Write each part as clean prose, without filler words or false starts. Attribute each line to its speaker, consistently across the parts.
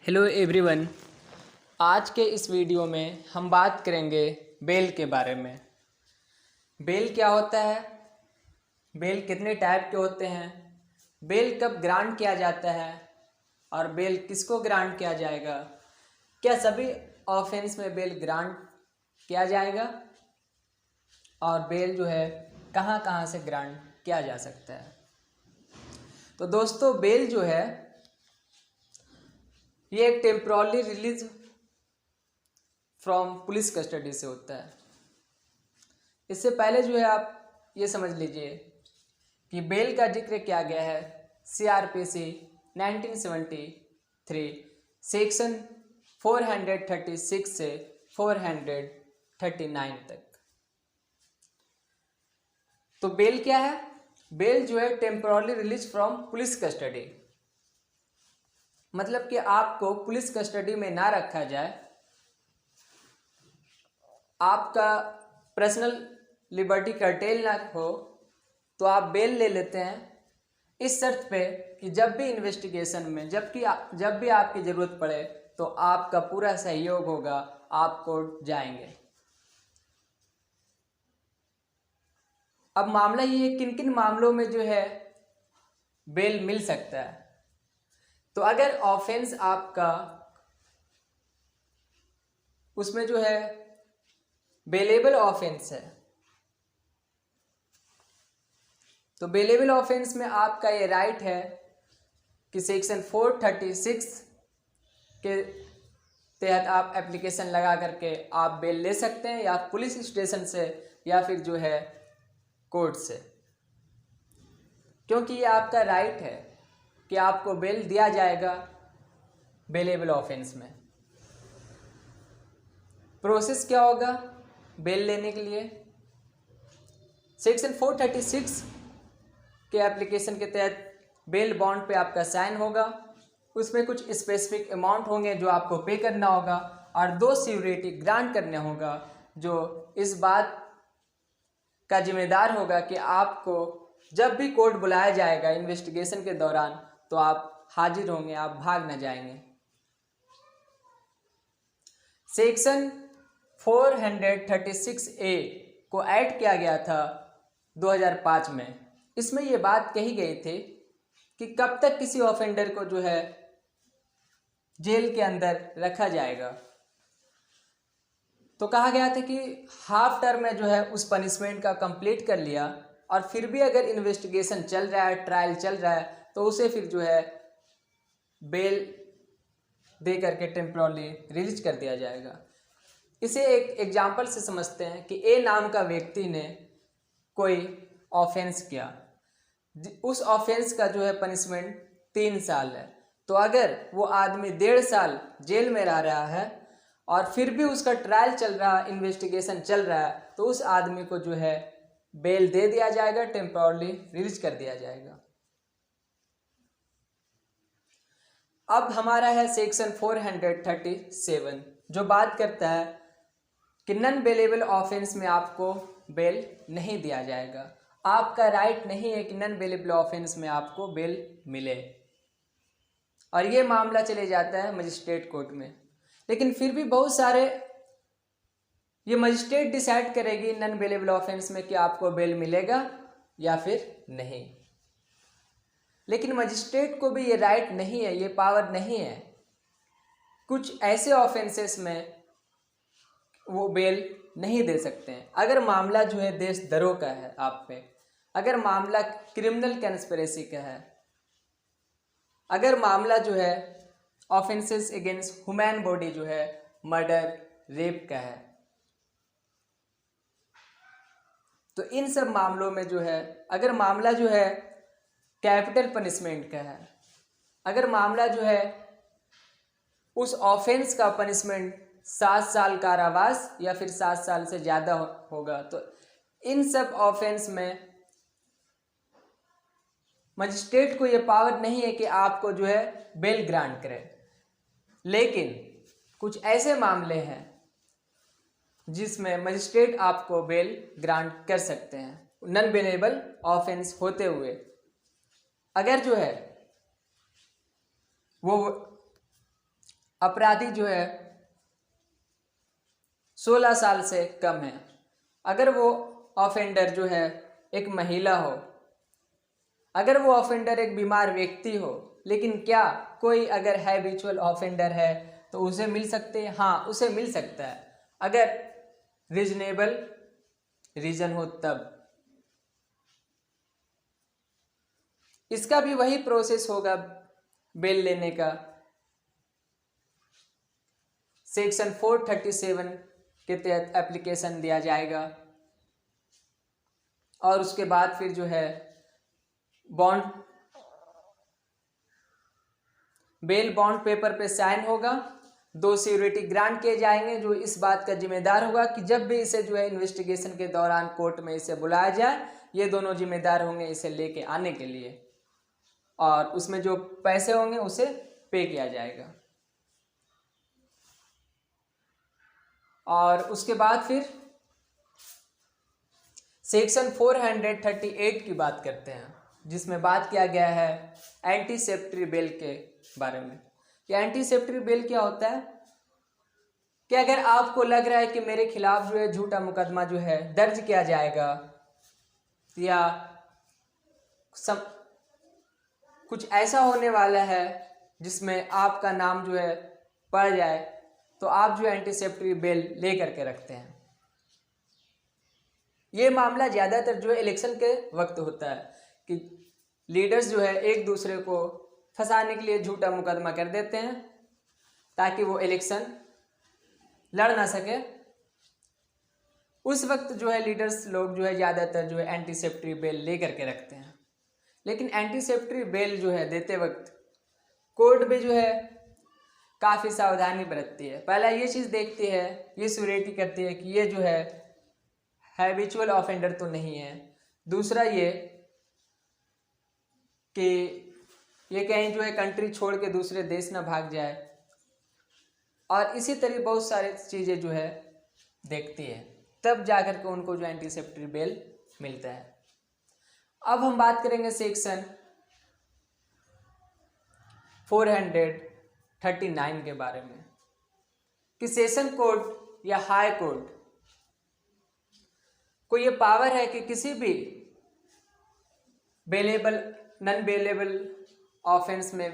Speaker 1: Hello everyone. आज के इस वीडियो में हम बात करेंगे बेल के बारे में। बेल क्या होता है, बेल कितने टाइप के होते हैं, बेल कब ग्रांट किया जाता है और बेल किसको ग्रांट किया जाएगा, क्या सभी ऑफेंस में बेल ग्रांट किया जाएगा और बेल जो है कहाँ कहाँ से ग्रांट किया जा सकता है। तो दोस्तों, बेल जो है ये एक temporarily release from police custody से होता है। इससे पहले जो है आप ये समझ लीजिए कि बेल का जिक्र किया गया है CRPC 1973 सेक्शन 436 से 439 तक। तो बेल क्या है? बेल जो है temporarily release from police custody, मतलब कि आपको पुलिस कस्टडी में ना रखा जाए, आपका पर्सनल लिबर्टी कर्टेल ना हो, तो आप बेल ले लेते हैं इस शर्त पे कि जब भी इन्वेस्टिगेशन में जब भी आपकी ज़रूरत पड़े तो आपका पूरा सहयोग होगा, आप कोर्ट जाएंगे। अब मामला ये है किन किन मामलों में जो है बेल मिल सकता है। तो अगर ऑफेंस आपका उसमें जो है बेलेबल ऑफेंस है, तो बेलेबल ऑफेंस में आपका ये राइट है कि सेक्शन 436 के तहत आप एप्लीकेशन लगा करके आप बेल ले सकते हैं, या पुलिस स्टेशन से या फिर जो है कोर्ट से, क्योंकि ये आपका राइट है कि आपको बेल दिया जाएगा बेलेबल ऑफेंस में। प्रोसेस क्या होगा बेल लेने के लिए? सेक्शन 436 के एप्लीकेशन के तहत बेल बॉन्ड पे आपका साइन होगा, उसमें कुछ स्पेसिफिक अमाउंट होंगे जो आपको पे करना होगा और 2 सिक्योरिटी ग्रांट करने होगा, जो इस बात का जिम्मेदार होगा कि आपको जब भी कोर्ट बुलाया जाएगा इन्वेस्टिगेशन के दौरान तो आप हाजिर होंगे, आप भाग न जाएंगे। सेक्शन 436A को ऐड किया गया था 2005 में। इसमें ये बात कही गई थी कि कब तक किसी ऑफेंडर को जो है जेल के अंदर रखा जाएगा। तो कहा गया था कि हाफ टर्म में जो है उस पनिशमेंट का कंप्लीट कर लिया और फिर भी अगर इन्वेस्टिगेशन चल रहा है, ट्रायल चल रहा है, तो उसे फिर जो है बेल दे करके टेम्पोरली रिलीज कर दिया जाएगा। इसे एक एग्जाम्पल से समझते हैं कि ए नाम का व्यक्ति ने कोई ऑफेंस किया, उस ऑफेंस का जो है पनिशमेंट 3 साल है। तो अगर वो आदमी 1.5 साल जेल में रह रहा है और फिर भी उसका ट्रायल चल रहा है, इन्वेस्टिगेशन चल रहा है, तो उस आदमी को जो है बेल दे दिया जाएगा, टेम्पोरली रिलीज कर दिया जाएगा। अब हमारा है सेक्शन 437 जो बात करता है कि नॉन बेलेबल ऑफेंस में आपको बेल नहीं दिया जाएगा। आपका राइट नहीं है कि नॉन बेलेबल ऑफेंस में आपको बेल मिले, और ये मामला चले जाता है मजिस्ट्रेट कोर्ट में। लेकिन फिर भी बहुत सारे ये मजिस्ट्रेट डिसाइड करेगी नॉन बेलेबल ऑफेंस में कि आपको बेल मिलेगा या फिर नहीं। लेकिन मजिस्ट्रेट को भी ये राइट नहीं है, ये पावर नहीं है कुछ ऐसे ऑफेंसेस में वो बेल नहीं दे सकते हैं। अगर मामला जो है देशद्रोह का है आप पे, अगर मामला क्रिमिनल कंस्पिरेसी का है, अगर मामला जो है ऑफेंसेस अगेंस्ट ह्यूमन बॉडी जो है मर्डर, रेप का है, तो इन सब मामलों में जो है अगर मामला जो है कैपिटल पनिशमेंट का है, अगर मामला जो है उस ऑफेंस का पनिशमेंट 7 साल कारावास या फिर 7 साल से ज़्यादा होगा, तो इन सब ऑफेंस में मजिस्ट्रेट को ये पावर नहीं है कि आपको जो है बेल ग्रांट करे। लेकिन कुछ ऐसे मामले हैं जिसमें मजिस्ट्रेट आपको बेल ग्रांट कर सकते हैं नॉन बेलेबल ऑफेंस होते हुए। अगर जो है वो अपराधी जो है 16 साल से कम है, अगर वो ऑफेंडर जो है एक महिला हो, अगर वो ऑफेंडर एक बीमार व्यक्ति हो, लेकिन क्या कोई अगर हैबिचुअल ऑफेंडर है तो उसे मिल सकते हैं? हाँ, उसे मिल सकता है, अगर रीजनेबल रीजन हो तब। इसका भी वही प्रोसेस होगा बेल लेने का। सेक्शन 437 के तहत एप्लीकेशन दिया जाएगा और उसके बाद फिर जो है बेल बॉन्ड पेपर पे साइन होगा, 2 सिक्योरिटी ग्रांट किए जाएंगे जो इस बात का जिम्मेदार होगा कि जब भी इसे जो है इन्वेस्टिगेशन के दौरान कोर्ट में इसे बुलाया जाए, ये दोनों जिम्मेदार होंगे इसे लेके आने के लिए, और उसमें जो पैसे होंगे उसे पे किया जाएगा। और उसके बाद फिर सेक्शन 438 की बात करते हैं, जिसमें बात किया गया है एंटीसेप्टरी बेल के बारे में। ये एंटीसेप्टरी बेल क्या होता है कि अगर आपको लग रहा है कि मेरे खिलाफ जो है झूठा मुकदमा जो है दर्ज किया जाएगा या कुछ ऐसा होने वाला है जिसमें आपका नाम जो है पड़ जाए, तो आप जो एंटीसेप्टरी बेल ले करके रखते हैं। ये मामला ज़्यादातर जो है इलेक्शन के वक्त होता है कि लीडर्स जो है एक दूसरे को फंसाने के लिए झूठा मुकदमा कर देते हैं ताकि वो इलेक्शन लड़ ना सके। उस वक्त जो है लीडर्स लोग जो है ज़्यादातर जो है एंटीसेप्टरी बेल ले करके रखते हैं। लेकिन एंटीसेप्टरी बेल जो है देते वक्त कोर्ट भी जो है काफ़ी सावधानी बरतती है। पहला ये चीज़ देखती है, ये श्योरिटी करती है कि ये जो है हैबिचुअल ऑफेंडर तो नहीं है। दूसरा ये कि ये कहीं जो है कंट्री छोड़ के दूसरे देश ना भाग जाए, और इसी तरह बहुत सारी चीज़ें जो है देखती है, तब जाकर के उनको जो एंटीसेप्टरी बेल मिलता है। अब हम बात करेंगे सेक्शन 439 के बारे में कि सेशन कोर्ट या हाई कोर्ट को ये पावर है कि किसी भी बेलेबल नॉन बेलेबल ऑफेंस में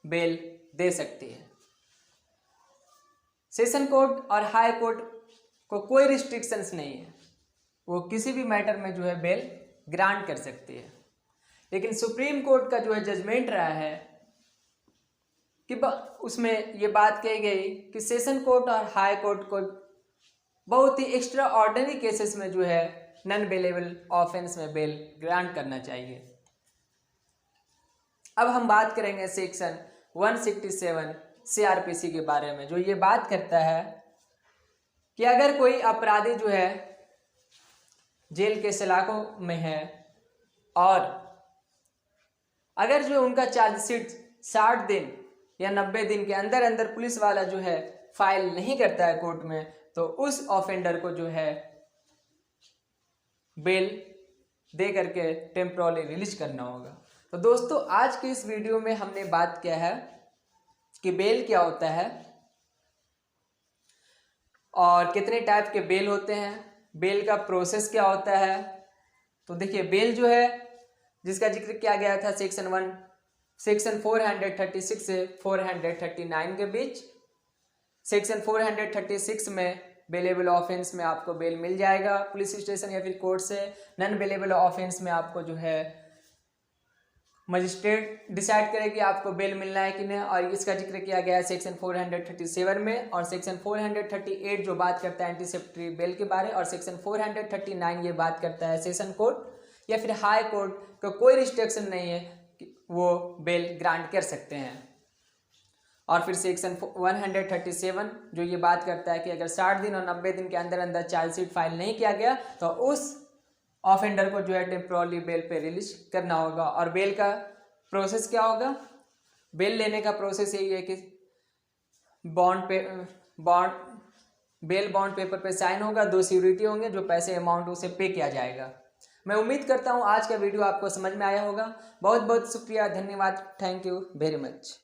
Speaker 1: बेल दे सकती है। सेशन कोर्ट और हाई कोर्ट को कोई रिस्ट्रिक्शंस नहीं है, वो किसी भी मैटर में जो है बेल ग्रांट कर सकती है। लेकिन सुप्रीम कोर्ट का जो है जजमेंट रहा है कि उसमें ये बात कही गई कि सेशन कोर्ट और हाई कोर्ट को बहुत ही एक्स्ट्रा ऑर्डिनरी केसेस में जो है नॉन बेलेबल ऑफेंस में बेल ग्रांट करना चाहिए। अब हम बात करेंगे सेक्शन 167 CRPC के बारे में, जो ये बात करता है कि अगर कोई अपराधी जो है जेल के सलाखों में है और अगर जो उनका चार्जशीट 60 दिन या 90 दिन के अंदर अंदर पुलिस वाला जो है फाइल नहीं करता है कोर्ट में, तो उस ऑफेंडर को जो है बेल दे करके टेम्पोरली रिलीज करना होगा। तो दोस्तों, आज के इस वीडियो में हमने बात किया है कि बेल क्या होता है और कितने टाइप के बेल होते हैं, बेल का प्रोसेस क्या होता है। तो देखिए, बेल जो है जिसका जिक्र किया गया था सेक्शन 436 से 439 के बीच। सेक्शन 436 में बेलेबल ऑफेंस में आपको बेल मिल जाएगा पुलिस स्टेशन या फिर कोर्ट से। नॉन बेलेबल ऑफेंस में आपको जो है मजिस्ट्रेट डिसाइड करेगी आपको बेल मिलना है कि नहीं, और इसका जिक्र किया गया है सेक्शन 437 में। और सेक्शन 438 जो बात करता है एंटीसेप्टरी बेल के बारे, और सेक्शन 439 ये बात करता है सेशन कोर्ट या फिर हाई कोर्ट का कोई रिस्ट्रिक्शन नहीं है कि वो बेल ग्रांट कर सकते हैं। और फिर सेक्शन 137 जो ये बात करता है कि अगर 60 दिन और 90 दिन के अंदर अंदर चार्जशीट फाइल नहीं किया गया तो उस ऑफेंडर को जो है टेम्पोरली बेल पे रिलीज करना होगा। और बेल का प्रोसेस क्या होगा? बेल लेने का प्रोसेस यही है कि बेल बॉन्ड पेपर पे साइन होगा, 2 सिक्योरिटी होंगे, जो पैसे अमाउंट उसे पे किया जाएगा। मैं उम्मीद करता हूँ आज का वीडियो आपको समझ में आया होगा। बहुत बहुत शुक्रिया, धन्यवाद, थैंक यू वेरी मच।